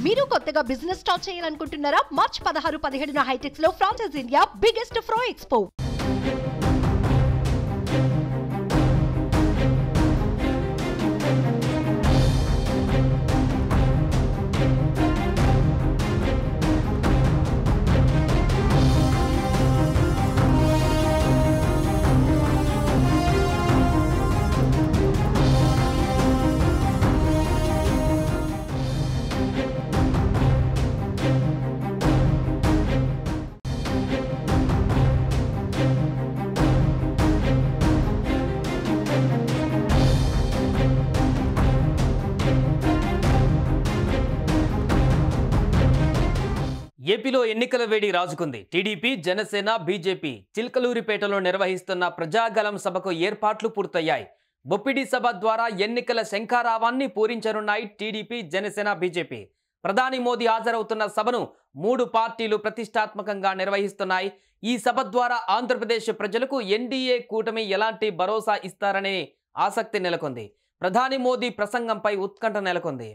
మీరు కొత్తగా business start చేయాలనుకుంటున్నారా? మార్చ్ 16-17 హైటెక్స్ లో ఫ్రాన్సెస్ ఇండియా బిగ్గెస్ట్ ఫ్రో ఎక్స్పో. ఏపీలో ఎన్నికల వేడి రాజుకుంది. టీడీపీ, జనసేన, బీజేపీ చిల్కలూరిపేటలో నిర్వహిస్తున్న ప్రజాగలం సభకు ఏర్పాట్లు పూర్తయ్యాయి. బొప్పిడి సభ ద్వారా ఎన్నికల శంఖారావాన్ని పూరించనున్నాయి టీడీపీ, జనసేన, బీజేపీ. ప్రధాని మోదీ హాజరవుతున్న సభను 3 పార్టీలు ప్రతిష్టాత్మకంగా నిర్వహిస్తున్నాయి. ఈ సభ ద్వారా ఆంధ్రప్రదేశ్ ప్రజలకు ఎన్డీఏ కూటమి ఎలాంటి భరోసా ఇస్తారనే ఆసక్తి నెలకొంది. ప్రధాని మోదీ ప్రసంగంపై ఉత్కంఠ నెలకొంది.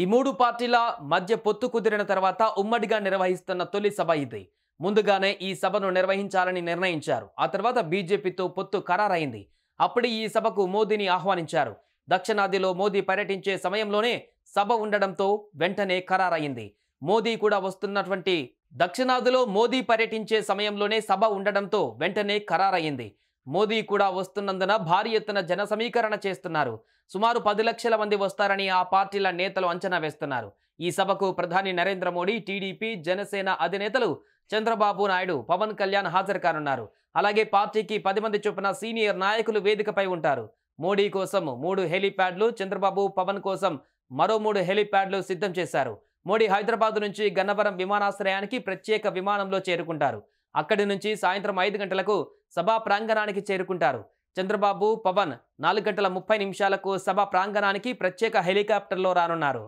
ఈ 3 పార్టీల మధ్య పొత్తు కుదిరిన తర్వాత ఉమ్మడిగా నిర్వహిస్తున్న తొలి సభ ఇది. ముందుగానే ఈ సభను నిర్వహించాలని నిర్ణయించారు. ఆ తర్వాత బీజేపీతో పొత్తు ఖరారైంది. అప్పుడు ఈ సభకు మోదీని ఆహ్వానించారు. దక్షిణాదిలో మోదీ పర్యటించే సమయంలోనే సభ ఉండడంతో వెంటనే ఖరారైంది. మోదీ కూడా వస్తున్నటువంటి దక్షిణాదిలో మోదీ పర్యటించే సమయంలోనే సభ ఉండడంతో వెంటనే ఖరారైంది. మోదీ కూడా వస్తున్నందున భారీ ఎత్తున జన సమీకరణ చేస్తున్నారు. సుమారు 10 లక్షల మంది వస్తారని ఆ పార్టీల నేతలు అంచనా వేస్తున్నారు. ఈ సభకు ప్రధాని నరేంద్ర మోడీ, టీడీపీ, జనసేన అధినేతలు చంద్రబాబు నాయుడు, పవన్ కళ్యాణ్ హాజరు కానున్నారు. అలాగే పార్టీకి 10 మంది చొప్పున సీనియర్ నాయకులు వేదికపై ఉంటారు. మోడీ కోసం 3 హెలీప్యాడ్లు, చంద్రబాబు, పవన్ కోసం మరో 3 హెలీప్యాడ్లు సిద్ధం చేశారు. మోడీ హైదరాబాద్ నుంచి గన్నవరం విమానాశ్రయానికి ప్రత్యేక విమానంలో చేరుకుంటారు. అక్కడి నుంచి సాయంత్రం 5 గంటలకు సభా ప్రాంగణానికి చేరుకుంటారు. చంద్రబాబు, పవన్ 4:30 సభా ప్రాంగణానికి ప్రత్యేక హెలికాప్టర్లో రానున్నారు.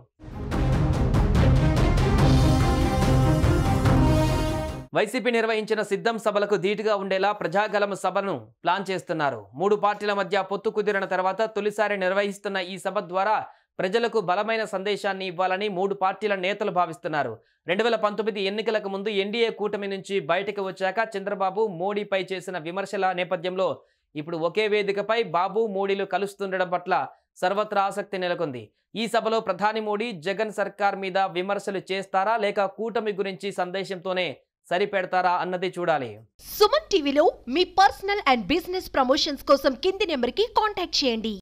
వైసీపీ నిర్వహించిన సిద్ధం సభలకు ధీటుగా ఉండేలా ప్రజాగలం సభను ప్లాన్ చేస్తున్నారు. 3 పార్టీల మధ్య పొత్తు కుదిరిన తర్వాత తొలిసారి నిర్వహిస్తున్న ఈ సభ ద్వారా ప్రజలకు బలమైన సందేశాన్ని ఇవ్వాలని 3 పార్టీల నేతలు భావిస్తున్నారు. 2019 ఎన్నికలకు ముందు ఎన్డీఏ కూటమి నుంచి బయటకు వచ్చాక చంద్రబాబు, మోడీపై చేసిన విమర్శల నేపథ్యంలో ఇప్పుడు ఒకే వేదికపై బాబు, మోడీలు కలుస్తుండడం పట్ల సర్వత్రా ఆసక్తి నెలకొంది. ఈ సభలో ప్రధాని మోడీ జగన్ సర్కార్ మీద విమర్శలు చేస్తారా లేక కూటమి గురించి సందేశంతోనే సరిపెడతారా అన్నది చూడాలి. సుమన్ టీవీలో మీ పర్సనల్ అండ్ బిజినెస్ ప్రమోషన్స్ కోసం కింది నెంబర్కి కాంటాక్ట్ చేయండి.